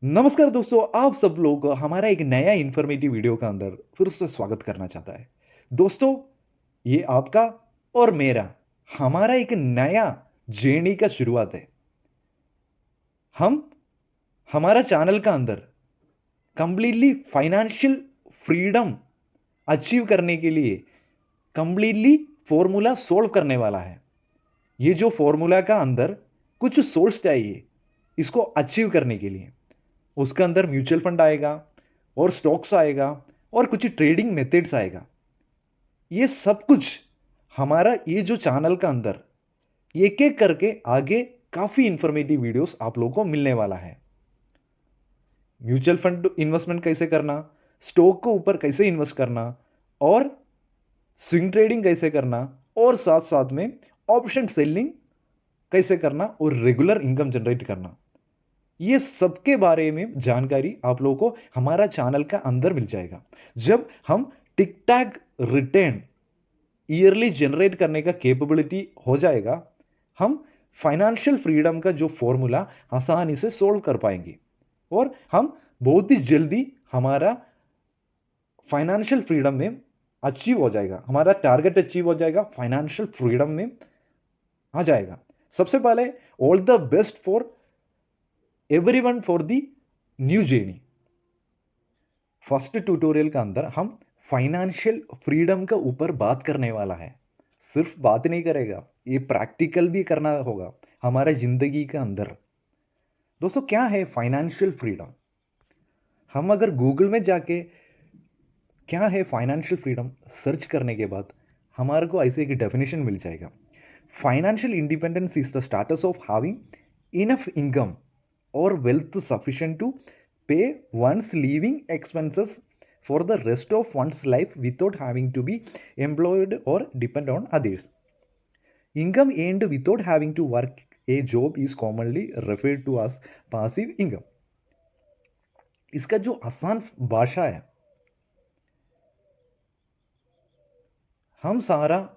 नमस्कार दोस्तों, आप सब लोग को हमारा एक नया इन्फॉर्मेटिव वीडियो का अंदर फिर से स्वागत करना चाहता है। दोस्तों, ये आपका और मेरा हमारा एक नया जर्नी का शुरुआत है। हम हमारा चैनल का अंदर कंप्लीटली फाइनेंशियल फ्रीडम अचीव करने के लिए कंप्लीटली फॉर्मूला सोल्व करने वाला है। ये जो फॉर्मूला का अंदर कुछ सोर्स चाहिए इसको अचीव करने के लिए, उसके अंदर म्यूचुअल फंड आएगा और स्टॉक्स आएगा और कुछ ट्रेडिंग मेथड्स आएगा। ये सब कुछ हमारा ये जो चैनल का अंदर एक एक करके आगे काफ़ी इंफॉर्मेटिव वीडियोस आप लोगों को मिलने वाला है। म्यूचुअल फंड इन्वेस्टमेंट कैसे करना, स्टॉक के ऊपर कैसे इन्वेस्ट करना और स्विंग ट्रेडिंग कैसे करना और साथ साथ में ऑप्शन सेलिंग कैसे करना और रेगुलर इनकम जनरेट करना, ये सबके बारे में जानकारी आप लोगों को हमारा चैनल का अंदर मिल जाएगा। जब हम टिक टैक रिटर्न ईयरली जनरेट करने का कैपेबिलिटी हो जाएगा, हम फाइनेंशियल फ्रीडम का जो फॉर्मूला आसानी से सोल्व कर पाएंगे और हम बहुत ही जल्दी हमारा फाइनेंशियल फ्रीडम में अचीव हो जाएगा, हमारा टारगेट अचीव हो जाएगा, फाइनेंशियल फ्रीडम में आ जाएगा। सबसे पहले all the best for everyone for the new journey. First tutorial का अंदर हम फाइनेंशियल फ्रीडम का ऊपर बात करने वाला है। सिर्फ बात नहीं करेगा, ये प्रैक्टिकल भी करना होगा हमारे जिंदगी के अंदर। दोस्तों, क्या है फाइनेंशियल फ्रीडम? हम अगर गूगल में जाके क्या है फाइनेंशियल फ्रीडम सर्च करने के बाद हमारे को ऐसे एक डेफिनेशन मिल जाएगा। Financial independence is the status of having enough income और वेल्थ सफिशिएंट टू पे one's living expenses for the rest of one's life without having to be employed or depend on others. Income earned without having to work a job is commonly referred to as passive income. इसका जो आसान भाषा है, हम सारा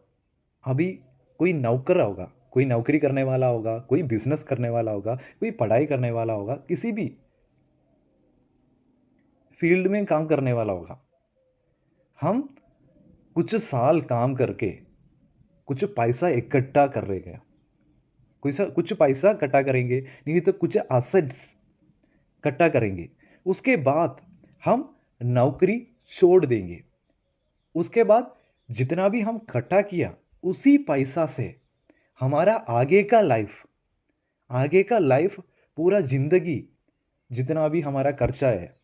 अभी कोई नौकर होगा, कोई नौकरी करने वाला होगा, कोई बिजनेस करने वाला होगा, कोई पढ़ाई करने वाला होगा, किसी भी फील्ड में काम करने वाला होगा। हम कुछ साल काम करके कुछ पैसा इकट्ठा कर रहेगा, कुछ पैसा इकट्ठा करेंगे, नहीं तो कुछ असेट्स इकट्ठा करेंगे। उसके बाद हम नौकरी छोड़ देंगे। उसके बाद जितना भी हम इकट्ठा किया उसी पैसा से हमारा आगे का लाइफ पूरा जिंदगी जितना भी हमारा खर्चा है,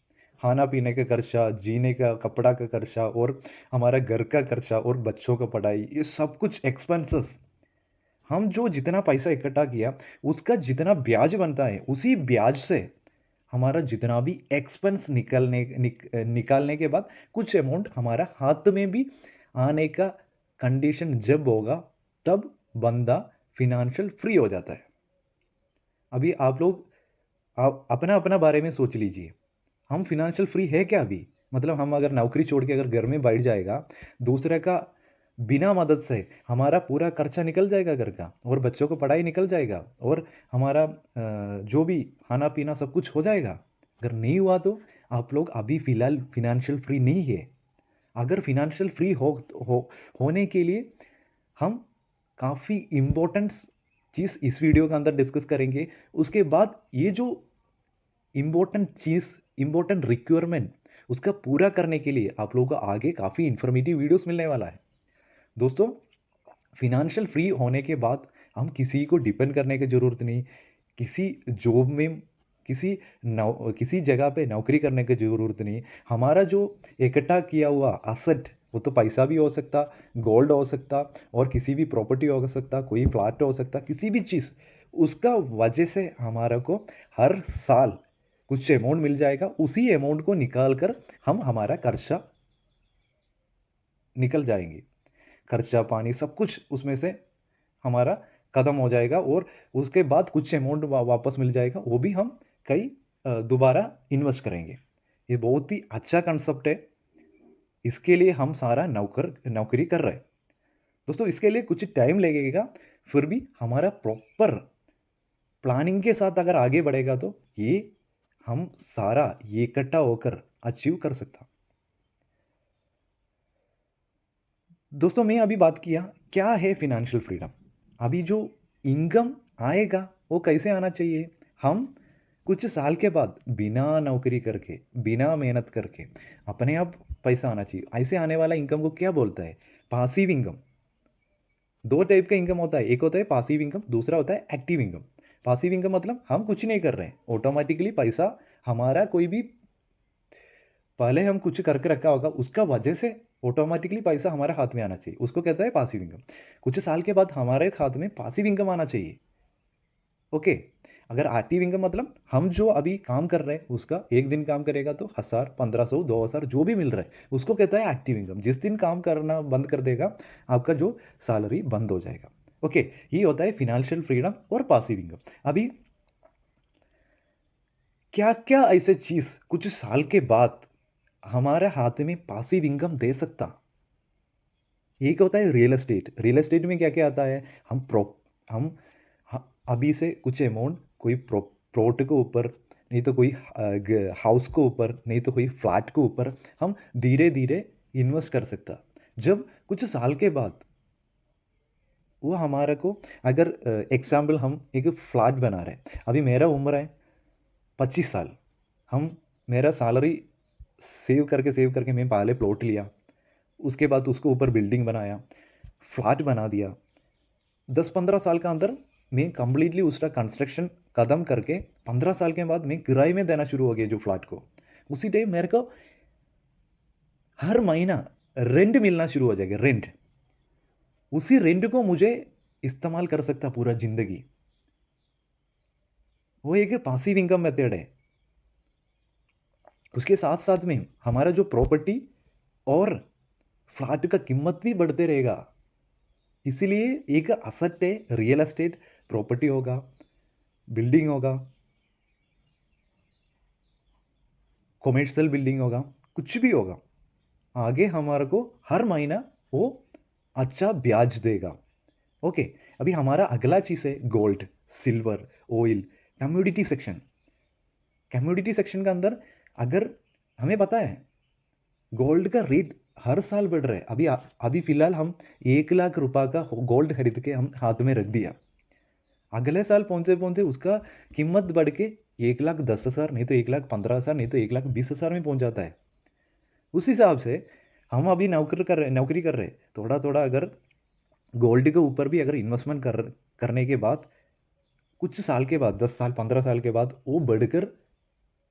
खाना पीने का खर्चा, जीने का, कपड़ा का खर्चा और हमारा घर का खर्चा और बच्चों का पढ़ाई, ये सब कुछ एक्सपेंसेस, हम जो जितना पैसा इकट्ठा किया उसका जितना ब्याज बनता है उसी ब्याज से हमारा जितना भी एक्सपेंस निकालने के बाद कुछ अमाउंट हमारा हाथ में भी आने का कंडीशन जब होगा, तब बंदा फिनेंशियल फ्री हो जाता है। अभी आप लोग आप अपना अपना बारे में सोच लीजिए, हम फिनेंशियल फ्री है क्या अभी? मतलब हम अगर नौकरी छोड़ के अगर घर में बैठ जाएगा, दूसरे का बिना मदद से हमारा पूरा खर्चा निकल जाएगा घर का, और बच्चों को पढ़ाई निकल जाएगा, और हमारा जो भी खाना पीना सब कुछ हो जाएगा। अगर नहीं हुआ तो आप लोग अभी फ़िलहाल फिनेंशियल फ्री नहीं है। अगर फिनेंशियल फ्री हो होने के लिए हम काफ़ी इम्पोर्टेंट चीज़ इस वीडियो के अंदर डिस्कस करेंगे। उसके बाद ये जो इम्पोर्टेंट रिक्वायरमेंट उसका पूरा करने के लिए आप लोगों को आगे काफ़ी इन्फॉर्मेटिव वीडियोस मिलने वाला है। दोस्तों, फिनेंशियल फ्री होने के बाद हम किसी को डिपेंड करने की ज़रूरत नहीं, किसी जॉब में किसी जगह पे नौकरी करने की ज़रूरत नहीं। हमारा जो इकट्ठा किया हुआ असेट, वो तो पैसा भी हो सकता, गोल्ड हो सकता, और किसी भी प्रॉपर्टी हो सकता, कोई फ्लैट हो सकता, किसी भी चीज़, उसका वजह से हमारा को हर साल कुछ अमाउंट मिल जाएगा। उसी अमाउंट को निकाल कर हम हमारा खर्चा निकल जाएंगे, खर्चा पानी सब कुछ उसमें से हमारा ख़त्म हो जाएगा, और उसके बाद कुछ अमाउंट वापस मिल जाएगा, वो भी हम कई दोबारा इन्वेस्ट करेंगे। ये बहुत ही अच्छा कंसेप्ट है, इसके लिए हम सारा नौकरी कर रहे हैं। दोस्तों, इसके लिए कुछ टाइम लगेगा, फिर भी हमारा प्रॉपर प्लानिंग के साथ अगर आगे बढ़ेगा तो ये हम सारा ये इकट्ठा होकर अचीव कर सकता। दोस्तों मैं अभी बात किया क्या है फिनेंशियल फ्रीडम। अभी जो इनकम आएगा वो कैसे आना चाहिए। हम कुछ साल के बाद बिना नौकरी करके बिना मेहनत करके अपने आप पैसा आना चाहिए। ऐसे आने वाला इनकम को क्या बोलता है, पासिव इनकम। दो टाइप का इनकम होता है, एक होता है पासिव इनकम, दूसरा होता है एक्टिव इनकम। पासिव इनकम मतलब हम कुछ नहीं कर रहे हैं, ऑटोमेटिकली पैसा हमारा कोई भी पहले हम कुछ करके रखा होगा उसका वजह से ऑटोमेटिकली पैसा हमारे हाथ में आना चाहिए, उसको कहता है पासिव इनकम। कुछ साल के बाद हमारे हाथ में पासिव इनकम आना चाहिए। ओके। अगर एक्टिव इनकम मतलब हम जो अभी काम कर रहे हैं उसका एक दिन काम करेगा तो 1,000, 1,500, 2,000 जो भी मिल रहा है उसको कहता है एक्टिव इनकम। जिस दिन काम करना बंद कर देगा आपका जो सैलरी बंद हो जाएगा। ओके। ये होता है फिनेंशियल फ्रीडम और पासिव इनकम। अभी क्या क्या ऐसे चीज़ कुछ साल के बाद हमारे हाथ में पासिव इनकम दे सकता। एक होता है रियल एस्टेट। रियल एस्टेट में क्या क्या आता है, हम अभी से कुछ अमाउंट कोई प्लॉट के ऊपर, नहीं तो कोई हाउस के ऊपर, नहीं तो कोई फ्लैट के ऊपर हम धीरे धीरे इन्वेस्ट कर सकता। जब कुछ साल के बाद वो हमारे को, अगर एग्जाम्पल हम एक फ्लैट बना रहे हैं, अभी मेरा उम्र है 25 साल। हम मेरा सैलरी सेव करके मैं पहले प्लॉट लिया, उसके बाद उसको ऊपर बिल्डिंग बनाया, फ्लैट बना दिया। 10-15 साल का अंदर मैं कंप्लीटली उसका कंस्ट्रक्शन ख़त्म करके 15 साल के बाद मैं किराए में देना शुरू हो गया जो फ्लैट को। उसी टाइम मेरे को हर महीना रेंट मिलना शुरू हो जाएगा, रेंट। उसी रेंट को मुझे इस्तेमाल कर सकता पूरा ज़िंदगी। वो एक पासिव इनकम मेथड है। उसके साथ साथ में हमारा जो प्रॉपर्टी और फ्लैट का कीमत भी बढ़ते रहेगा। इसीलिए एक असेट है रियल एस्टेट, प्रॉपर्टी होगा, बिल्डिंग होगा, कॉमर्शियल बिल्डिंग होगा, कुछ भी होगा, आगे हमारे को हर महीना वो अच्छा ब्याज देगा। ओके। अभी हमारा अगला चीज़ है gold, silver, oil, commodity section. Commodity section का अंदर अगर हमें पता है गोल्ड का रेट हर साल बढ़ रहा है। अभी फिलहाल हम 1 लाख रुपए का गोल्ड खरीद के हम हाथ में रख दिया। अगले साल पहुंचते पहुंचते उसका कीमत बढ़ के 1,10,000, नहीं तो 1,15,000, नहीं तो 1,20,000 में पहुंच जाता है। उस हिसाब से हम अभी नौकरी कर रहे थोड़ा थोड़ा अगर गोल्ड के ऊपर भी अगर इन्वेस्टमेंट करने के बाद कुछ साल के बाद 10 साल 15 साल के बाद वो बढ़कर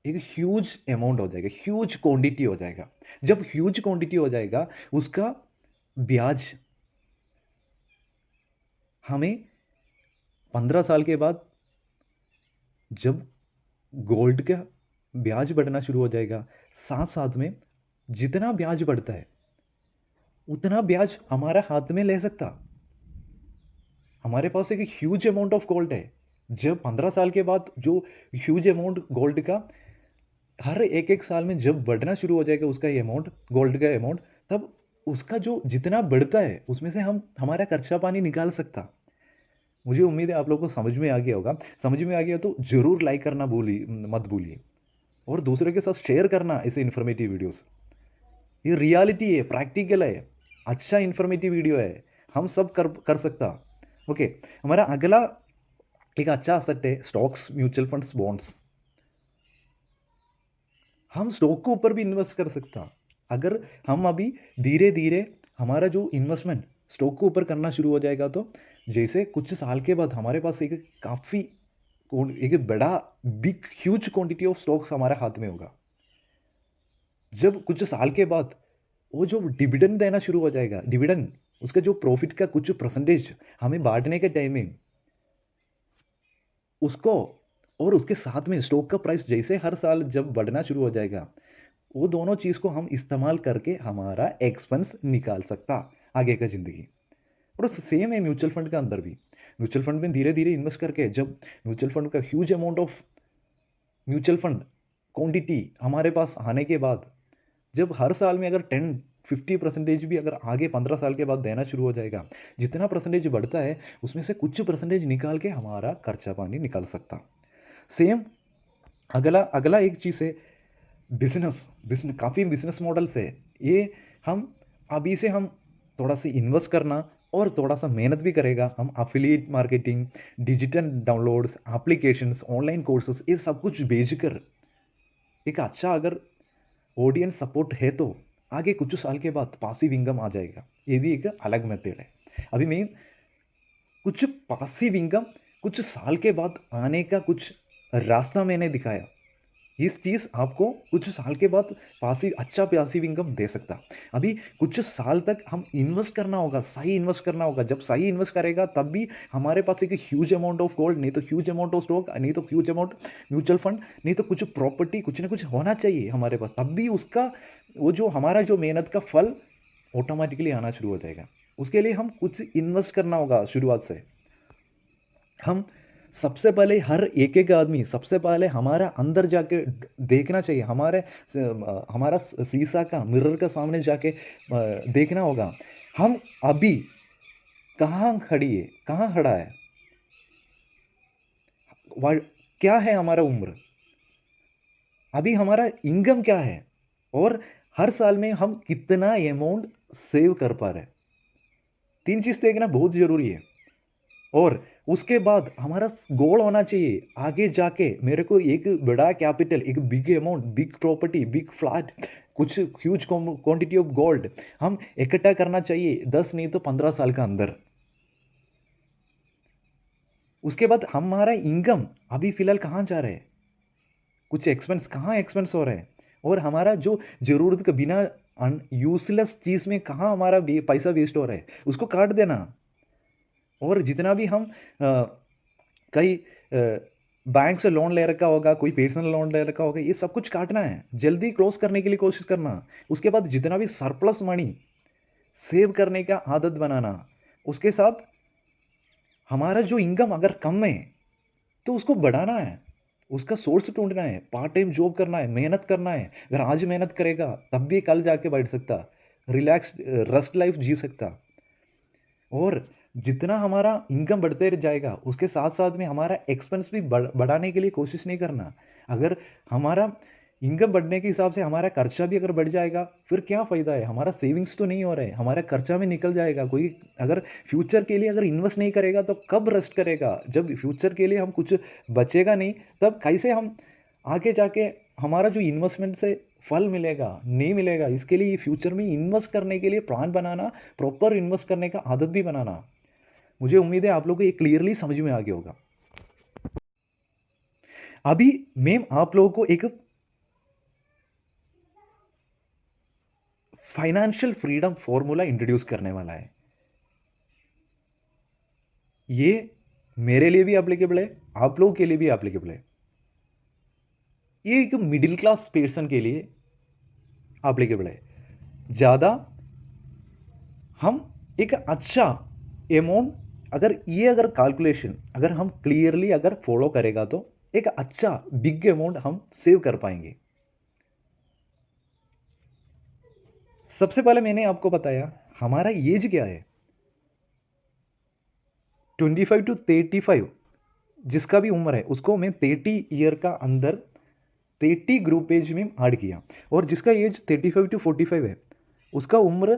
एक ह्यूज अमाउंट हो जाएगा, ह्यूज क्वांटिटी हो जाएगा। जब ह्यूज क्वांटिटी हो जाएगा उसका ब्याज हमें 15 साल के बाद जब गोल्ड का ब्याज बढ़ना शुरू हो जाएगा, साथ साथ में जितना ब्याज बढ़ता है उतना ब्याज हमारा हाथ में ले सकता। हमारे पास एक ह्यूज अमाउंट ऑफ गोल्ड है। जब 15 साल के बाद जो ह्यूज अमाउंट गोल्ड का हर एक एक साल में जब बढ़ना शुरू हो जाएगा उसका ये अमाउंट, गोल्ड का अमाउंट, तब उसका जो जितना बढ़ता है उसमें से हम हमारा खर्चा पानी निकाल सकता। मुझे उम्मीद है आप लोगों को समझ में आ गया होगा। समझ में आ गया तो ज़रूर लाइक करना मत भूलिए और दूसरों के साथ शेयर करना ऐसे इन्फॉर्मेटिव वीडियोस। ये रियलिटी है, प्रैक्टिकल है, अच्छा इन्फॉर्मेटिव वीडियो है, हम सब कर सकता। ओके। हमारा अगला एक अच्छा असेट है स्टॉक्स, म्यूचुअल फंड्स, बॉन्ड्स। हम स्टॉक के ऊपर भी इन्वेस्ट कर सकता। अगर हम अभी धीरे धीरे हमारा जो इन्वेस्टमेंट स्टॉक के ऊपर करना शुरू हो जाएगा तो जैसे कुछ साल के बाद हमारे पास एक काफ़ी एक बड़ा big huge quantity of stocks हमारे हाथ में होगा। जब कुछ साल के बाद वो जो डिविडेंड देना शुरू हो जाएगा, डिविडेंड उसका जो प्रॉफिट का कुछ परसेंटेज हमें बांटने के टाइम में उसको, और उसके साथ में स्टॉक का प्राइस जैसे हर साल जब बढ़ना शुरू हो जाएगा वो दोनों चीज़ को हम इस्तेमाल करके हमारा एक्सपेंस निकाल सकता आगे का ज़िंदगी। और सेम है म्यूचुअल फंड के अंदर भी। म्यूचुअल फंड में धीरे धीरे इन्वेस्ट करके जब म्यूचुअल फंड का huge amount of mutual fund quantity हमारे पास आने के बाद जब हर साल में अगर 10-50% भी अगर आगे 15 साल के बाद देना शुरू हो जाएगा, जितना परसेंटेज बढ़ता है उसमें से कुछ परसेंटेज निकाल के हमारा खर्चा पानी निकाल सकता। सेम अगला अगला एक चीज़ है बिजनेस। बिजनेस काफ़ी बिजनेस मॉडल्स है। ये हम अभी से हम थोड़ा सा इन्वेस्ट करना और थोड़ा सा मेहनत भी करेगा, हम affiliate marketing, digital downloads, applications, online courses, ये सब कुछ बेचकर एक अच्छा अगर ऑडियंस सपोर्ट है तो आगे कुछ साल के बाद पासिव इनकम आ जाएगा। ये भी एक अलग मेथड है। अभी मैं कुछ पासिव इनकम कुछ साल के बाद आने का कुछ रास्ता मैंने दिखाया। इस चीज़ आपको कुछ साल के बाद पासिव अच्छा पासिव इनकम दे सकता। अभी कुछ साल तक हम इन्वेस्ट करना होगा, सही इन्वेस्ट करना होगा। जब सही इन्वेस्ट करेगा तब भी हमारे पास एक ह्यूज अमाउंट ऑफ गोल्ड, नहीं तो ह्यूज अमाउंट ऑफ स्टॉक, नहीं तो ह्यूज अमाउंट म्यूचुअल फंड, नहीं तो कुछ प्रॉपर्टी, कुछ ना कुछ होना चाहिए हमारे पास। तब भी उसका वो जो हमारा जो मेहनत का फल ऑटोमेटिकली आना शुरू हो जाएगा। उसके लिए हम कुछ इन्वेस्ट करना होगा शुरुआत से। हम सबसे पहले हर एक आदमी सबसे पहले हमारा अंदर जाके देखना चाहिए। हमारा शीशा का मिरर का सामने जाके देखना होगा हम अभी कहाँ खड़ी है, कहाँ खड़ा है, क्या है हमारा उम्र, अभी हमारा इनकम क्या है, और हर साल में हम कितना अमाउंट सेव कर पा रहे हैं। तीन चीज़ देखना बहुत ज़रूरी है। और उसके बाद हमारा गोल होना चाहिए आगे जाके मेरे को एक बड़ा कैपिटल, एक big amount, big property, big flat, कुछ ह्यूज क्वांटिटी ऑफ गोल्ड हम इकट्ठा करना चाहिए 10 नहीं तो 15 साल का अंदर। उसके बाद हमारा इनकम अभी फिलहाल कहाँ जा रहा है, कुछ एक्सपेंस कहाँ एक्सपेंस हो रहा है, और हमारा जो ज़रूरत के बिना यूजलेस चीज़ में कहाँ हमारा पैसा वेस्ट हो रहा है, उसको काट देना। और जितना भी हम कई बैंक से लोन ले रखा होगा, कोई पर्सनल लोन ले रखा होगा, ये सब कुछ काटना है, जल्दी क्लोज करने के लिए कोशिश करना। उसके बाद जितना भी सरप्लस मनी सेव करने का आदत बनाना। उसके साथ हमारा जो इनकम अगर कम है तो उसको बढ़ाना है, उसका सोर्स ढूंढना है, पार्ट टाइम जॉब करना है, मेहनत करना है। अगर आज मेहनत करेगा तब भी कल जाके बैठ सकता, रिलैक्स रस्ट लाइफ जी सकता। और जितना हमारा इनकम बढ़ते रह जाएगा उसके साथ साथ में हमारा एक्सपेंस भी बढ़ाने के लिए कोशिश नहीं करना। अगर हमारा इनकम बढ़ने के हिसाब से हमारा खर्चा भी अगर बढ़ जाएगा फिर क्या फ़ायदा है, हमारा सेविंग्स तो नहीं हो रहा है, हमारा खर्चा में निकल जाएगा। कोई अगर फ्यूचर के लिए अगर इन्वेस्ट नहीं करेगा तो कब रेस्ट करेगा, जब फ्यूचर के लिए हम कुछ बचेगा नहीं तब कैसे हम आगे जाके हमारा जो इन्वेस्टमेंट से फल मिलेगा, नहीं मिलेगा। इसके लिए फ्यूचर में इन्वेस्ट करने के लिए प्लान बनाना, प्रॉपर इन्वेस्ट करने का आदत भी बनाना। मुझे उम्मीद है आप लोगों को ये क्लियरली समझ में आ गया होगा। अभी मैम आप लोगों को एक फाइनेंशियल फ्रीडम फॉर्मूला इंट्रोड्यूस करने वाला है। ये मेरे लिए भी एप्लीकेबल है, आप लोगों के लिए भी एप्लीकेबल है। ये एक मिडिल क्लास पर्सन के लिए एप्लीकेबल है। ज़्यादा हम एक अच्छा अमाउंट अगर कैलकुलेशन अगर हम क्लियरली अगर फॉलो करेगा तो एक अच्छा बिग अमाउंट हम सेव कर पाएंगे। सबसे पहले मैंने आपको बताया हमारा एज क्या है, 25 to 35 जिसका भी उम्र है उसको मैं 30 ईयर का अंदर 30 ग्रुप एज में ऐड किया। और जिसका एज 35 to 45 है उसका उम्र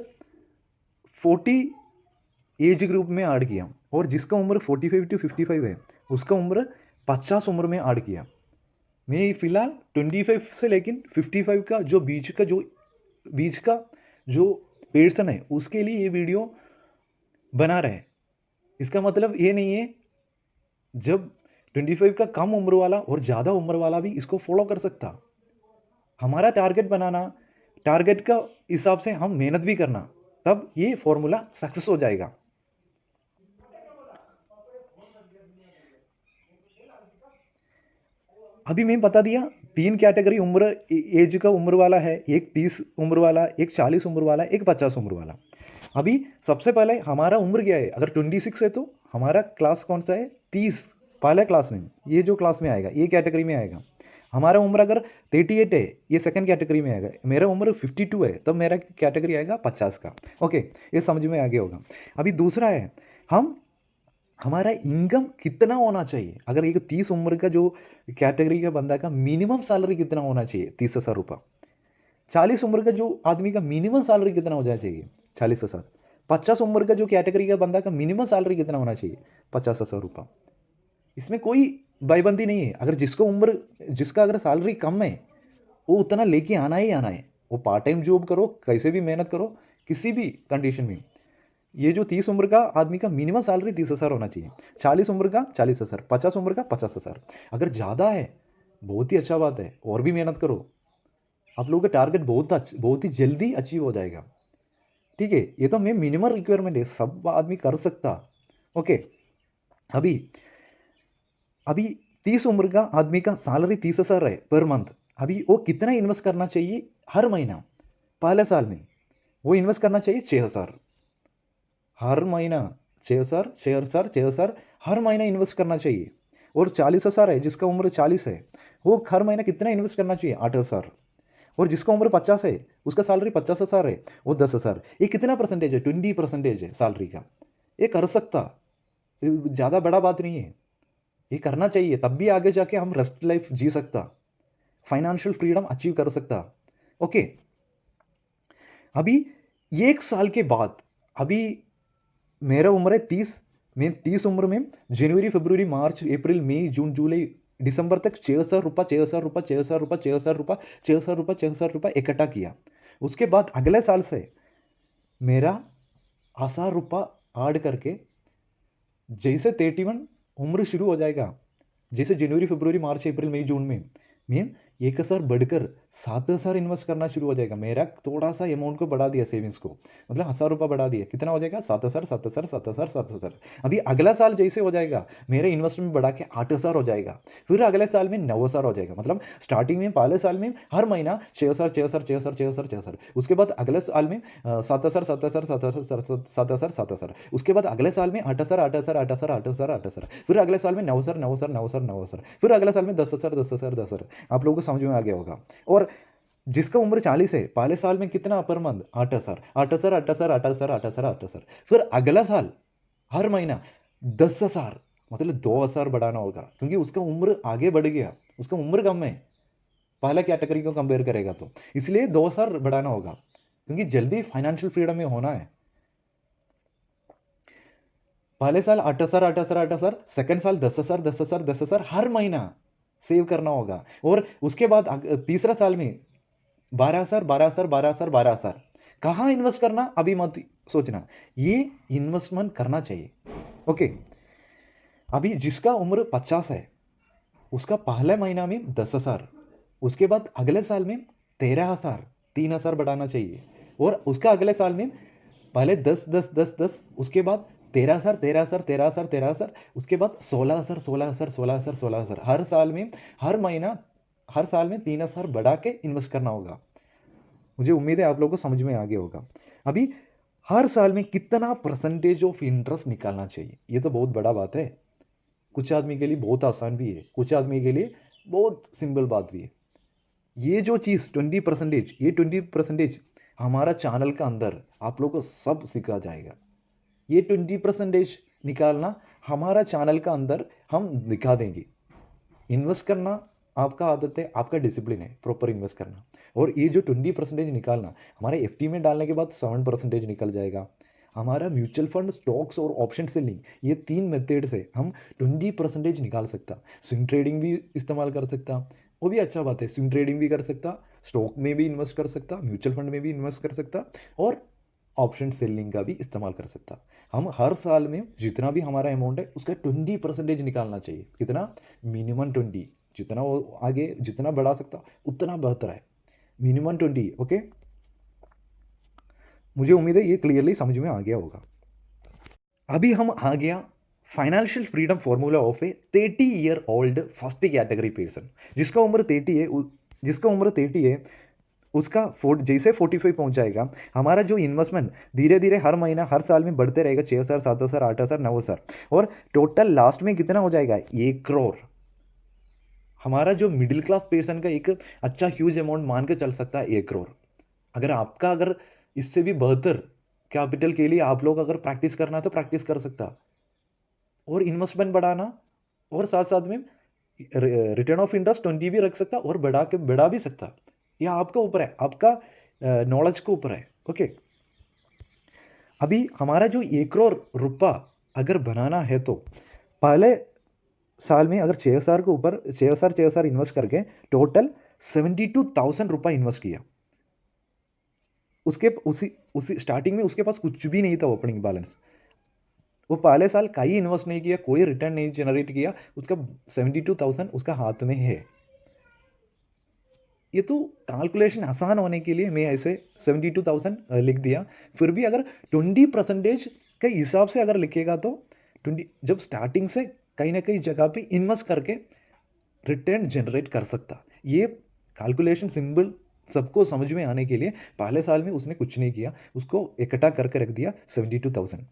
40 एज ग्रुप में ऐड किया। और जिसका उम्र 45 to 55 है उसका उम्र 50 उम्र में ऐड किया। मैं फिलहाल 25 से लेकिन 55 का बीच का जो पर्सन है उसके लिए ये वीडियो बना रहे हैं। इसका मतलब ये नहीं है जब 25 का कम उम्र वाला और ज़्यादा उम्र वाला भी इसको फॉलो कर सकता। हमारा टारगेट बनाना, टारगेट का हिसाब से हम मेहनत भी करना, तब ये फॉर्मूला सक्सेस हो जाएगा। अभी मैं बता दिया 3 कैटेगरी उम्र एज का उम्र वाला है, एक 30 उम्र वाला, एक 40 उम्र वाला, एक 50 उम्र वाला। अभी सबसे पहले हमारा उम्र क्या है, अगर 26 है तो हमारा क्लास कौन सा है, 30 पहले क्लास में, ये जो क्लास में आएगा ये कैटेगरी में आएगा। हमारा उम्र अगर 38 है ये सेकंड कैटेगरी में आएगा। मेरा उम्र 52 है तब मेरा कैटेगरी आएगा 50 का। ओके, ये समझ में आ गया होगा। अभी दूसरा है हम हमारा इनकम कितना होना चाहिए? अगर एक 30 उम्र का जो कैटेगरी का बंदा का मिनिमम सैलरी कितना होना चाहिए? 30,000 रुपये। 40 उम्र का जो आदमी का मिनिमम सैलरी कितना होना चाहिए? 40,000। 50 उम्र का जो कैटेगरी का बंदा का मिनिमम सैलरी कितना होना चाहिए? 50,000 रुपये। इसमें कोई बाईबंदी नहीं है। अगर जिसका अगर सैलरी कम है, वो उतना लेके आना ही आना है। वो पार्ट टाइम जॉब करो, कैसे भी मेहनत करो, किसी भी कंडीशन में। ये जो 30 उम्र का आदमी का मिनिमम सैलरी 30,000 होना चाहिए। 40 उम्र का 40,000, 50 उम्र का 50,000। अगर ज़्यादा है, बहुत ही अच्छा बात है, और भी मेहनत करो। आप लोगों का टारगेट बहुत ही जल्दी अचीव हो जाएगा। ठीक है, ये तो मैं मिनिमम रिक्वायरमेंट है, सब आदमी कर सकता। ओके, अभी अभी 30 उम्र का आदमी का सैलरी 30,000 है पर मंथ। अभी वो कितना इन्वेस्ट करना चाहिए हर महीना? पहले साल में वो इन्वेस्ट करना चाहिए 6,000 हर महीना। 6,000, 6,000, 6,000 हर महीना इन्वेस्ट करना चाहिए। और 40,000 है, जिसका उम्र 40 है, वो हर महीना कितना इन्वेस्ट करना चाहिए? 8,000। और जिसका उम्र 50 है, उसका सैलरी 50,000 है, वो 10,000। ये कितना परसेंटेज है? 20% है सैलरी का। ये कर सकता, ज़्यादा बड़ा बात नहीं है। ये करना चाहिए, तब भी आगे जाके हम रेस्ट लाइफ जी सकता, फाइनेंशियल फ्रीडम अचीव कर सकता। ओके, अभी 1 साल के बाद, अभी मेरा उम्र है 30। मैं 30 उम्र में जनवरी, फरवरी, मार्च, अप्रैल, मई, जून, जुलाई, दिसंबर तक 6,000 रुपये, 6,000 रुपये, 6,000 रुपये, 6,000 रुपये, 6,000 रुपये, 6,000 रुपये इकट्ठा किया। उसके बाद अगले साल से मेरा 1,000 रुपये ऐड करके, जैसे 31 उम्र शुरू हो जाएगा, जैसे जनवरी, फरवरी, मार्च, अप्रैल, मई, जून में मैं 1,000 बढ़कर 7,000 इन्वेस्ट करना शुरू हो जाएगा। मेरा थोड़ा सा अमाउंट को बढ़ा दिया, सेविंग्स को, मतलब 1,000 रुपये बढ़ा दिया। कितना हो जाएगा? 7,000, 7,000, 7,000, 7,000। अभी अगला साल जैसे हो जाएगा, मेरा इन्वेस्टमेंट बढ़ा के 8,000 हो जाएगा। फिर अगले साल में 9,000 हो जाएगा। मतलब स्टार्टिंग में पहले साल में हर महीना 6,000, 6,000, 6,000, 6,000, 6,000। उसके बाद अगले साल में 7,000, 7,000, 7,000, 7,000, 7,000। उसके बाद अगले साल में 8,000, 8,000, 8,000, 8,000, 8,000। फिर अगले साल में 9,000, 9,000, 9,000, 9,000। फिर अगले साल में 10,000, 10,000, 10,000। आप लोगों को समझ में आ गया होगा। और जिसका उम्र 40 है, पहले साल में कितना पर मंथ? 8,000, 8,000, 8,000, 8,000, 8,000, 8,000। फिर अगला साल हर महीना 10,000, मतलब 2,000 बढ़ाना होगा, क्योंकि उसका उम्र आगे बढ़ गया, उसका उम्र कम है पहला कैटेगरी को कंपेयर करेगा तो। इसलिए 2,000 बढ़ाना होगा, क्योंकि जल्दी फाइनेंशियल फ्रीडम में होना है। पहले साल 8,000, 8,000, 8,000, सेकंड साल 10,000, 10,000, 10,000 हर महीना सेव करना होगा। और उसके बाद तीसरा साल में 12,000, 12,000, 12,000, 12,000। कहाँ इन्वेस्ट करना अभी मत सोचना, ये इन्वेस्टमेंट करना चाहिए। ओके, अभी जिसका उम्र 50 है, उसका पहले महीना में 10,000, उसके बाद अगले साल में 13,000, 3,000 बढ़ाना चाहिए। और उसका अगले साल में पहले 10, 10, 10, 10, उसके बाद 13,000, 13,000, 13,000, 13,000, उसके बाद 16,000, 16,000, 16,000, 16,000 हर साल में, हर महीना, हर साल में 3,000 बढ़ा के इन्वेस्ट करना होगा। मुझे उम्मीद है आप लोगों को समझ में आ गया होगा। अभी हर साल में कितना परसेंटेज ऑफ इंटरेस्ट निकालना चाहिए, ये तो बहुत बड़ा बात है। कुछ आदमी के लिए बहुत आसान भी है, कुछ आदमी के लिए बहुत सिंपल बात भी है। ये जो चीज़ 20%, ये 20% हमारा चैनल का अंदर आप लोगों को सब सिखा जाएगा। ये 20% निकालना हमारा चैनल का अंदर हम दिखा देंगे। इन्वेस्ट करना आपका आदत है, आपका डिसिप्लिन है प्रॉपर इन्वेस्ट करना। और ये जो 20% निकालना, हमारे एफडी में डालने के बाद 7% निकल जाएगा। हमारा म्यूचुअल फंड, स्टॉक्स और ऑप्शन सेलिंग, ये 3 मेथड से हम 20% निकाल सकता। स्विंग ट्रेडिंग भी इस्तेमाल कर सकता, वो भी अच्छा बात है। स्विंग ट्रेडिंग भी कर सकता, स्टॉक में भी इन्वेस्ट कर सकता, म्यूचुअल फंड में भी इन्वेस्ट कर सकता, और ऑप्शन सेलिंग का भी इस्तेमाल कर सकता। हम हर साल में जितना भी हमारा अमाउंट है, उसका 20% निकालना चाहिए। कितना? मिनिमम 20। जितना वो आगे जितना बढ़ा सकता उतना बेहतर है। मिनिमम 20। ओके, मुझे उम्मीद है ये क्लियरली समझ में आ गया होगा। अभी हम आ गया financial freedom formula of A 30-year-old first category person. जिसका उम्र 30 है, जिसका उम्र 30 है, उसका जैसे 45 पहुंच जाएगा, हमारा जो इन्वेस्टमेंट धीरे धीरे हर महीना, हर साल में बढ़ते रहेगा। 6,000, 7,000, 8,000, 9,000, और टोटल लास्ट में कितना हो जाएगा? 1 करोड़। हमारा जो मिडिल क्लास पर्सन का एक अच्छा ह्यूज अमाउंट मान के चल सकता है 1 करोड़। अगर इससे भी बेहतर कैपिटल के लिए आप लोग अगर प्रैक्टिस करना है तो प्रैक्टिस कर सकता। और इन्वेस्टमेंट बढ़ाना, और साथ साथ में रिटर्न ऑफ इंटरेस्ट 20 भी रख सकता और बढ़ा भी सकता। यह आपका ऊपर है, आपका नॉलेज के ऊपर है। ओके, अभी हमारा जो 1 करोड़ रुपया अगर बनाना है तो पहले साल में अगर 6,000 के ऊपर 6,000 इन्वेस्ट करके टोटल 72,000 रुपया इन्वेस्ट किया। उसके उसी उसी स्टार्टिंग में उसके पास कुछ भी नहीं था ओपनिंग बैलेंस। वो पहले साल कहीं इन्वेस्ट नहीं किया, कोई रिटर्न नहीं जनरेट किया, उसका 72,000 उसका हाथ में है। ये तो कैलकुलेशन आसान होने के लिए मैं ऐसे 72,000 लिख दिया। फिर भी अगर 20% के हिसाब से अगर लिखेगा तो 20 जब स्टार्टिंग से कहीं ना कहीं जगह पे इन्वेस्ट करके रिटर्न जनरेट कर सकता। ये कैलकुलेशन सिंपल सबको समझ में आने के लिए पहले साल में उसने कुछ नहीं किया, उसको इकट्ठा करके रख दिया 72,000,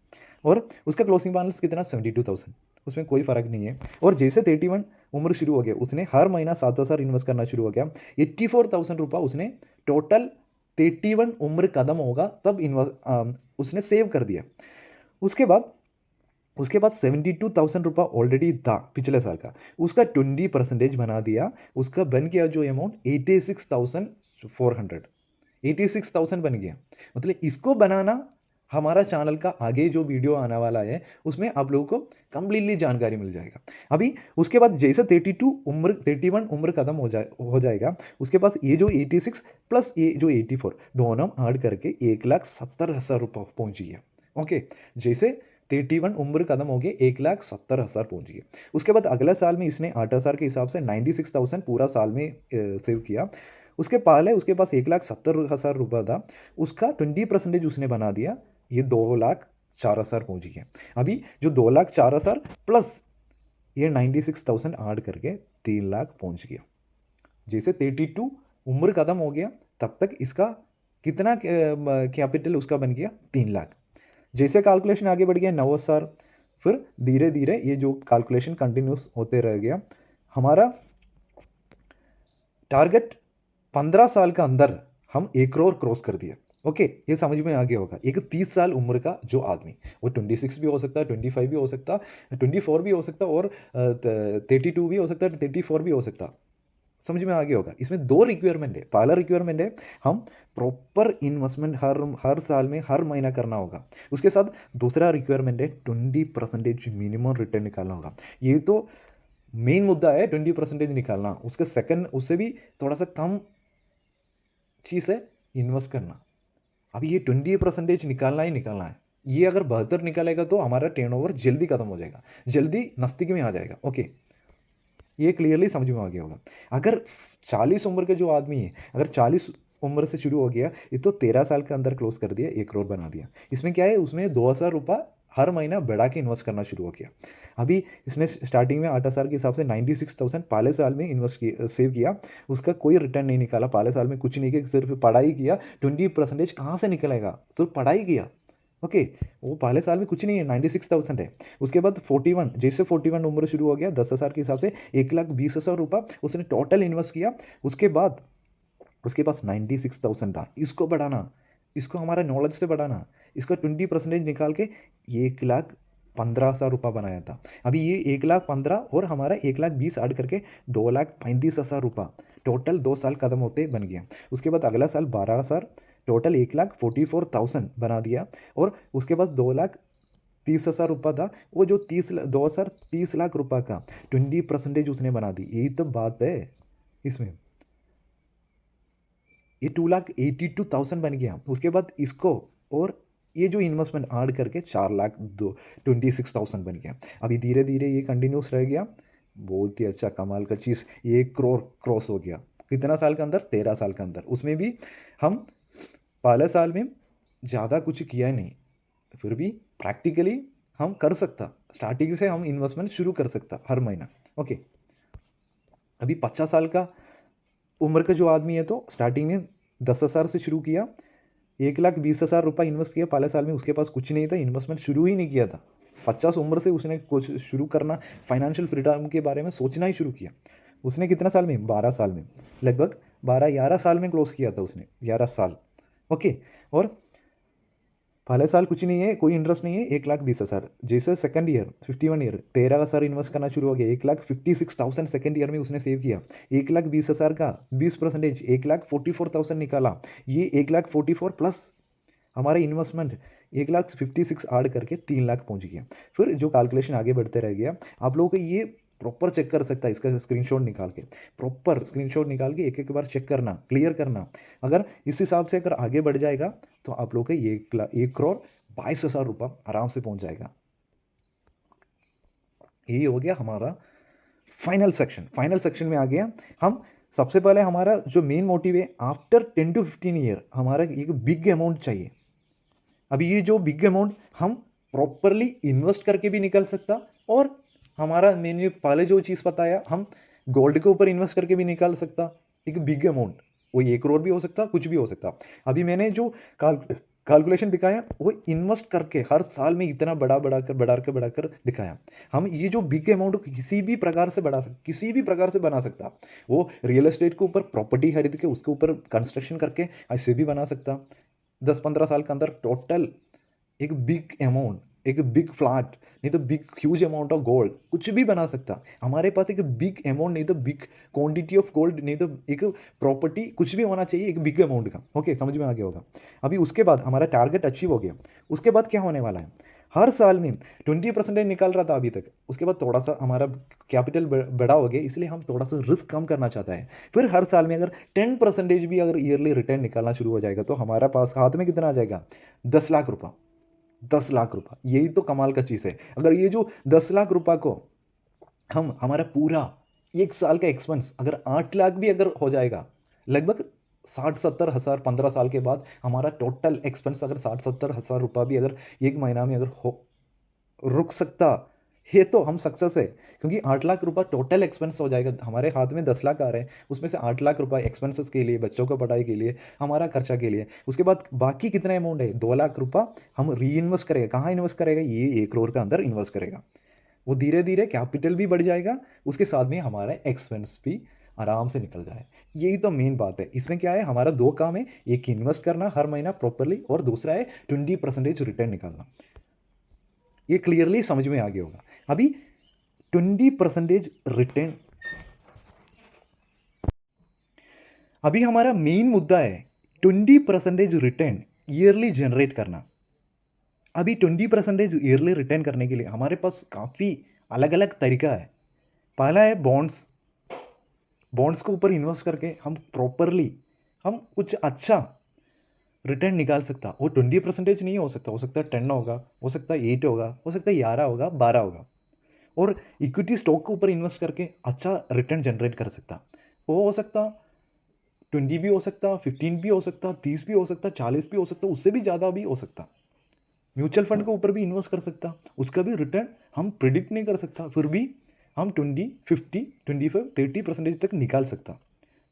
और उसका क्लोजिंग बैलेंस कितना 72,000, उसमें कोई फ़र्क नहीं है। और जैसे 31 उम्र शुरू हो गया, उसने हर महीना 7,000 इन्वेस्ट करना शुरू हो गया। 84,000 रुपया उसने टोटल 31 उम्र कदम होगा तब इन्वेस्ट उसने सेव कर दिया। उसके बाद 72,000 रुपया ऑलरेडी था पिछले साल का, उसका 20% बना दिया। उसका बन गया जो अमाउंट 86,400, 86,000 बन गया। मतलब इसको बनाना हमारा चैनल का आगे जो वीडियो आने वाला है उसमें आप लोगों को कंप्लीटली जानकारी मिल जाएगा। अभी उसके बाद जैसे 31 उम्र खत्म हो जाएगा, उसके पास ये जो 86 प्लस ये जो 84 दोनों ऐड करके 1,70,000 रुपये पहुंच गया। ओके, जैसे 31 उम्र कदम हो गए 1,70,000 पहुंच गए। उसके बाद अगले साल में इसने 8,000 के हिसाब से 96,000 पूरा साल में सेव किया। उसके पहले उसके पास 1,70,000 रुपया था, उसका 20% उसने बना दिया, ये 2,04,000 पहुंच गया। अभी जो 2,04,000 प्लस ये 96,000 ऐड करके 3,00,000 पहुंच गया। जैसे 32 उम्र खत्म हो गया तब तक इसका कितना कैपिटल उसका बन गया 3,00,000। जैसे कैलकुलेशन आगे बढ़ गया 9,000, फिर धीरे धीरे ये जो कैलकुलेशन कंटिन्यूस होते रह गया। हमारा टारगेट 15 साल का अंदर हम 1 करोड़ क्रॉस कर दिया। ओके, ये समझ में आ गया होगा। एक 30 साल उम्र का जो आदमी, वो 26 भी हो सकता है, 25 भी हो सकता, 24 भी हो सकता, और 32 भी हो सकता, 34 भी हो सकता। समझ में आ गया होगा। इसमें 2 रिक्वायरमेंट है। पहला रिक्वायरमेंट है हम प्रॉपर इन्वेस्टमेंट हर हर साल में हर महीना करना होगा। उसके साथ दूसरा रिक्वायरमेंट है 20% मिनिमम रिटर्न निकालना होगा। ये तो मेन मुद्दा है 20% निकालना। उसके सेकंड उससे भी थोड़ा सा कम चीज़ है इन्वेस्ट करना। अभी ये 20% निकालना ही निकालना है। ये अगर 72 निकालेगा तो हमारा टर्नओवर जल्दी खत्म हो जाएगा, जल्दी नस्तिक में आ जाएगा। ओके, ये क्लियरली समझ में आ गया होगा। अगर 40 उम्र के जो आदमी है, अगर 40 उम्र से शुरू हो गया, ये तो 13 साल के अंदर क्लोज कर दिया, 1 करोड़ बना दिया। इसमें क्या है, उसमें 2,000 रुपया हर महीना बढ़ा के इन्वेस्ट करना शुरू हो गया। अभी इसने स्टार्टिंग में 8,000 के हिसाब से 96,000 पहले साल में इन्वेस्ट किया, सेव किया। उसका कोई रिटर्न नहीं निकाला, पहले साल में कुछ नहीं किया, सिर्फ पढ़ाई किया। 20% कहाँ से निकलेगा, सिर्फ पढ़ाई किया। ओके, वो पहले साल में कुछ नहीं है, 96,000 है। उसके बाद 41, जैसे 41 उम्र शुरू हो गया, 10,000 के हिसाब से 1,20,000 रुपया उसने टोटल इन्वेस्ट किया। उसके बाद उसके पास 96,000 था। इसको बढ़ाना, इसको हमारा नॉलेज से बढ़ाना, इसका 20% निकाल के 1,15,000 रुपया बनाया था। अभी ये 1,15,000 और हमारा 1,20,000 ऐड करके 2,35,000 रुपया टोटल 2 साल खत्म होते बन गया। उसके बाद अगला साल 12,000, टोटल 1,44,000 बना दिया। और उसके बाद 2,30,000 रुपया था, वो जो 30 लाख रुपया का 20% उसने बना दी। यही तो बात है इसमें। ये 2,82,000 बन गया। उसके बाद इसको और ये जो इन्वेस्टमेंट ऐड करके 4,26,000 बन गया। अभी धीरे धीरे ये कंटिन्यूस रह गया। बहुत ही अच्छा कमाल का चीज़, 1 करोड़ क्रॉस हो गया। कितना साल के अंदर, 13 साल के अंदर। उसमें भी हम पहले साल में ज़्यादा कुछ किया ही नहीं, फिर भी प्रैक्टिकली हम कर सकता। स्टार्टिंग से हम इन्वेस्टमेंट शुरू कर सकता हर महीना। ओके, अभी 50 साल का उम्र का जो आदमी है तो स्टार्टिंग में 10,000 से शुरू किया, 1,20,000 रुपये इन्वेस्ट किया पहले साल में। उसके पास कुछ नहीं था, इन्वेस्टमेंट शुरू ही नहीं किया था। 50 उम्र से उसने कुछ शुरू करना, फाइनेंशियल फ्रीडम के बारे में सोचना ही शुरू किया। उसने कितना साल में, 12 साल में, लगभग 12-11 साल में क्लोज किया था उसने, 11 साल। ओके, और पहले साल कुछ नहीं है, कोई इंटरेस्ट नहीं है, 1,20,000। जैसे सेकंड ईयर 51 ईयर 13,000 इन्वेस्ट करना शुरू हो गया, 1,56,000 सेकंड ईयर में उसने सेव किया। 1,20,000 का 20%, 1,44,000 निकाला। ये 1,44 प्लस हमारा इन्वेस्टमेंट 1,56,000 ऐड करके 3,00,000 पहुंच गया। फिर जो कैलकुलेशन आगे बढ़ते रह गया, आप लोगों को ये प्रॉपर चेक कर सकता है, इसका स्क्रीनशॉट निकाल के, प्रॉपर स्क्रीनशॉट निकाल के एक एक बार चेक करना, क्लियर करना। अगर इस हिसाब से अगर आगे बढ़ जाएगा तो आप लोगों को 1,22,000 रुपये आराम से पहुंच जाएगा। ये हो गया हमारा फाइनल सेक्शन। फाइनल सेक्शन में आ गया हम। सबसे पहले हमारा जो मेन मोटिव है, आफ्टर 10 to 15 ईयर हमारा एक बिग अमाउंट चाहिए। अभी ये जो बिग अमाउंट हम प्रॉपरली इन्वेस्ट करके भी निकल सकता, और हमारा मैंने पहले जो चीज़ बताया, हम गोल्ड के ऊपर इन्वेस्ट करके भी निकाल सकता एक बिग अमाउंट। वो 1 करोड़ भी हो सकता, कुछ भी हो सकता। अभी मैंने जो कैलकुलेशन दिखाया वो इन्वेस्ट करके हर साल में इतना बढ़ाकर दिखाया। हम ये जो बिग अमाउंट किसी भी प्रकार से किसी भी प्रकार से बना सकता। वो रियल एस्टेट के ऊपर प्रॉपर्टी खरीद के उसके ऊपर कंस्ट्रक्शन करके ऐसे भी बना सकता। 10-15 साल के अंदर टोटल एक बिग अमाउंट, एक बिग फ्लैट, नहीं तो big huge amount of gold, कुछ भी बना सकता। हमारे पास एक बिग अमाउंट, नहीं तो बिग क्वांटिटी ऑफ गोल्ड, नहीं तो एक प्रॉपर्टी, कुछ भी होना चाहिए एक बिग अमाउंट का। ओके, समझ में आ गया होगा। अभी उसके बाद हमारा टारगेट अचीव हो गया। उसके बाद क्या होने वाला है, हर साल में 20% निकाल रहा था अभी तक। उसके बाद थोड़ा सा हमारा कैपिटल बड़ा हो गया, इसलिए हम थोड़ा सा रिस्क कम करना चाहता है। फिर हर साल में अगर 10% भी अगर ईयरली रिटर्न निकालना शुरू हो जाएगा तो हमारा पास हाथ में कितना आ जाएगा, 10 लाख रुपये। 10 लाख रुपये, यही तो कमाल का चीज़ है। अगर ये जो 10 लाख रुपये को हम हमारा पूरा 1 साल का एक्सपेंस अगर 8 लाख भी अगर हो जाएगा, लगभग 60-70 हज़ार 15 साल के बाद हमारा टोटल एक्सपेंस अगर 60-70 हज़ार रुपये भी अगर एक महीना में अगर हो रुक सकता है तो हम सक्सेस है। क्योंकि 8 लाख रुपये टोटल एक्सपेंस हो जाएगा, हमारे हाथ में 10 लाख आ रहे हैं, उसमें से 8 लाख रुपये एक्सपेंसेस के लिए, बच्चों को पढ़ाई के लिए, हमारा खर्चा के लिए। उसके बाद बाकी कितना अमाउंट है, 2 लाख रुपये हम री इन्वेस्ट करेगा। कहाँ इन्वेस्ट करेगा, ये 1 करोड़ के अंदर इन्वेस्ट करेगा। वो धीरे धीरे कैपिटल भी बढ़ जाएगा, उसके साथ में हमारा एक्सपेंस भी आराम से निकल जाए। यही तो मेन बात है। इसमें क्या है, हमारा 2 काम है, एक इन्वेस्ट करना हर महीना प्रॉपरली, और दूसरा है 20% रिटर्न निकालना। ये क्लियरली समझ में आ गया होगा। अभी 20% रिटर्न, अभी हमारा मेन मुद्दा है 20% रिटर्न ईयरली जनरेट करना। अभी 20% ईयरली रिटर्न करने के लिए हमारे पास काफ़ी अलग अलग तरीका है। पहला है बॉन्ड्स। बॉन्ड्स के ऊपर इन्वेस्ट करके हम प्रॉपरली हम कुछ अच्छा रिटर्न निकाल सकता। वो 20% नहीं हो सकता है 10 होगा, हो सकता है 8 होगा, हो सकता है 11 होगा, 12 होगा। और इक्विटी स्टॉक के ऊपर इन्वेस्ट करके अच्छा रिटर्न जनरेट कर सकता। वो हो सकता 20 भी हो सकता, 15 भी हो सकता, 30 भी हो सकता, 40 भी हो सकता, उससे भी ज़्यादा भी हो सकता। म्यूचुअल फंड के ऊपर भी इन्वेस्ट कर सकता, उसका भी रिटर्न हम प्रिडिक्ट नहीं कर सकता, फिर भी हम 20, 50, 25, 30% तक निकाल सकता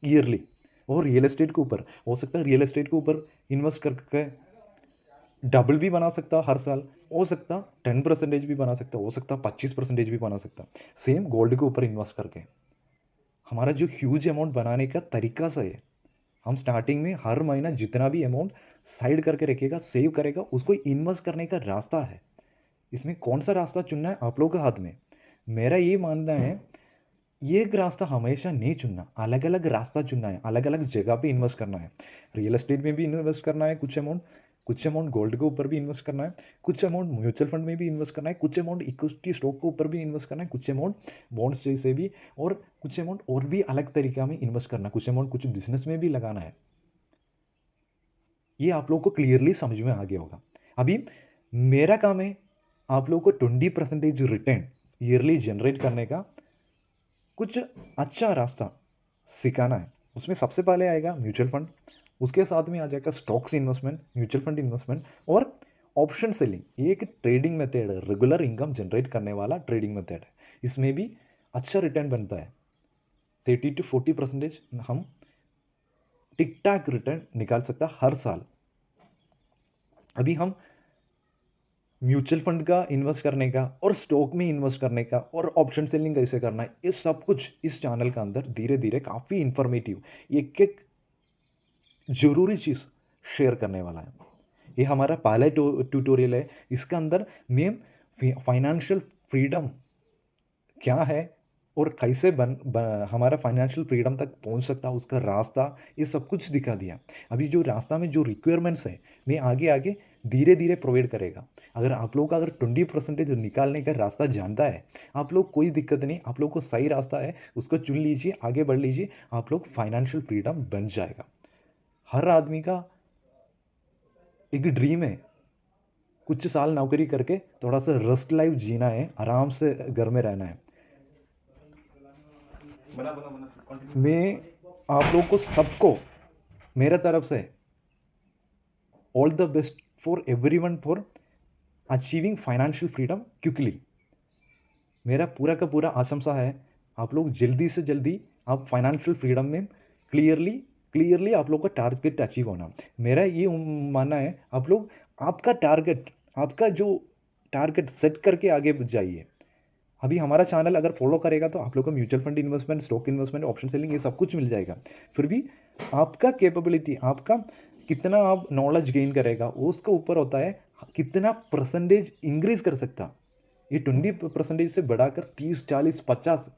ईयरली। और रियल एस्टेट के ऊपर हो सकता है, रियल एस्टेट के ऊपर इन्वेस्ट करके डबल भी बना सकता हर साल, हो सकता 10% भी बना सकता, हो सकता 25% भी बना सकता। सेम गोल्ड के ऊपर इन्वेस्ट करके हमारा जो ह्यूज अमाउंट बनाने का तरीका से है, हम स्टार्टिंग में हर महीना जितना भी अमाउंट साइड करके रखेगा, सेव करेगा, उसको इन्वेस्ट करने का रास्ता है। इसमें कौन सा रास्ता चुनना है आप लोगों के हाथ में। मेरा ये मानना है, ये एक रास्ता हमेशा नहीं चुनना, अलग अलग रास्ता चुनना है, अलग अलग जगह पे इन्वेस्ट करना है। रियल एस्टेट में भी इन्वेस्ट करना है कुछ अमाउंट गोल्ड के ऊपर भी इन्वेस्ट करना है, कुछ अमाउंट म्यूचुअल फंड में भी इन्वेस्ट करना है, कुछ अमाउंट इक्विटी स्टॉक के ऊपर भी इन्वेस्ट करना है, कुछ अमाउंट बॉन्ड्स जैसे भी, और कुछ अमाउंट और भी अलग तरीका में इन्वेस्ट करना है, कुछ अमाउंट कुछ बिजनेस में भी लगाना है। ये आप लोग को क्लियरली समझ में आ गया होगा। अभी मेरा काम है आप लोग को 20% रिटर्न ईयरली जनरेट करने का कुछ अच्छा रास्ता सिखाना है। उसमें सबसे पहले आएगा म्यूचुअल फंड, उसके साथ में आ जाएगा stocks investment, mutual fund investment, और ऑप्शन सेलिंग। ये एक ट्रेडिंग मेथड है, रेगुलर इनकम जनरेट करने वाला ट्रेडिंग मेथड है। इसमें भी अच्छा रिटर्न बनता है, 30 to 40% हम टिक टाक रिटर्न निकाल सकता हर साल। अभी हम म्यूचुअल फंड का इन्वेस्ट करने का, और स्टॉक में इन्वेस्ट करने का, और ऑप्शन सेलिंग कैसे करना है, ये सब कुछ इस चैनल के अंदर धीरे धीरे काफ़ी इंफॉर्मेटिव एक एक जरूरी चीज़ शेयर करने वाला है। ये हमारा पहला ट्यूटोरियल है। इसके अंदर मैं फाइनेंशियल फ्रीडम क्या है और कैसे हमारा फाइनेंशियल फ्रीडम तक पहुंच सकता है, उसका रास्ता, ये सब कुछ दिखा दिया। अभी जो रास्ता में जो रिक्वायरमेंट्स है मैं आगे आगे धीरे धीरे प्रोवाइड करेगा। अगर आप लोग का अगर 20% निकालने का रास्ता जानता है आप लोग, कोई दिक्कत नहीं, आप लोग को सही रास्ता है, उसको चुन लीजिए, आगे बढ़ लीजिए, आप लोग फाइनेंशियल फ्रीडम बन जाएगा। हर आदमी का एक ड्रीम है, कुछ साल नौकरी करके थोड़ा सा रेस्ट लाइफ जीना है, आराम से घर में रहना है। मैं आप लोग को सबको मेरे तरफ से all the best for everyone for achieving financial freedom quickly. मेरा पूरा का पूरा आशंसा है आप लोग जल्दी से जल्दी आप फाइनेंशियल फ्रीडम में क्लियरली आप लोग का टारगेट अचीव होना। मेरा ये मानना है आप लोग आपका टारगेट, आपका जो टारगेट सेट करके आगे जाइए। अभी हमारा चैनल अगर फॉलो करेगा तो आप लोग को mutual fund investment, stock investment, option selling, ये सब कुछ मिल जाएगा। फिर भी आपका कैपेबिलिटी, आपका कितना आप नॉलेज गेन करेगा वो उसके ऊपर होता है, कितना परसेंटेज इंक्रीज कर सकता। ये 20% से बढ़ाकर 30, 40, 50,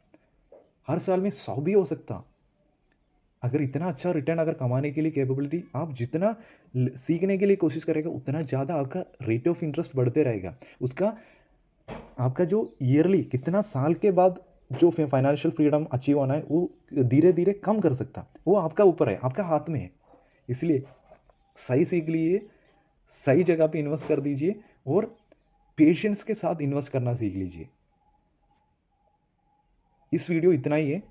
हर साल में 100 भी हो सकता। अगर इतना अच्छा रिटर्न अगर कमाने के लिए कैपेबिलिटी, आप जितना सीखने के लिए कोशिश करेगा उतना ज़्यादा आपका रेट ऑफ इंटरेस्ट बढ़ते रहेगा। उसका आपका जो ईयरली कितना साल के बाद जो फाइनेंशियल फ्रीडम अचीव होना है वो धीरे धीरे कम कर सकता, वो आपका ऊपर है, आपका हाथ में है। इसलिए सही सीख लीजिए, सही जगह पे इन्वेस्ट कर दीजिए और पेशेंस के साथ इन्वेस्ट करना सीख लीजिए। इस वीडियो इतना ही है।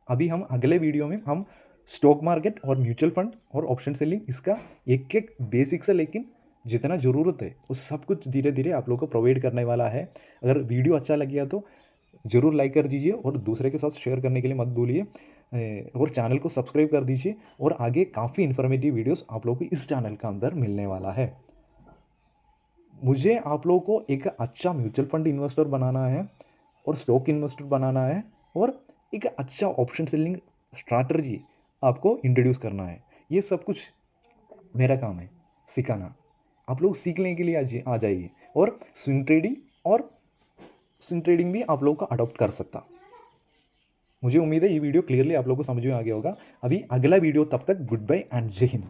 अभी हम अगले वीडियो में हम स्टॉक मार्केट और म्यूचुअल फंड और ऑप्शन सेलिंग, इसका एक एक बेसिक से लेकिन जितना ज़रूरत है वो सब कुछ धीरे धीरे आप लोगों को प्रोवाइड करने वाला है। अगर वीडियो अच्छा लगे तो ज़रूर लाइक कर दीजिए और दूसरे के साथ शेयर करने के लिए मत भूलिए, और चैनल को सब्सक्राइब कर दीजिए। और आगे काफ़ी इन्फॉर्मेटिव वीडियोस आप लोगों को इस चैनल का अंदर मिलने वाला है। मुझे आप लोगों को एक अच्छा म्यूचुअल फंड इन्वेस्टर बनाना है और स्टॉक इन्वेस्टर बनाना है और एक अच्छा ऑप्शन सेलिंग स्ट्रैटेजी आपको इंट्रोड्यूस करना है। ये सब कुछ मेरा काम है सिखाना। आप लोग सीखने के लिए आ जाइए। और स्विंग ट्रेडिंग भी आप लोगों को अडॉप्ट कर सकता। मुझे उम्मीद है ये वीडियो क्लियरली आप लोगों को समझ में आ गया होगा। अभी अगला वीडियो, तब तक गुड बाय एंड जय हिंद।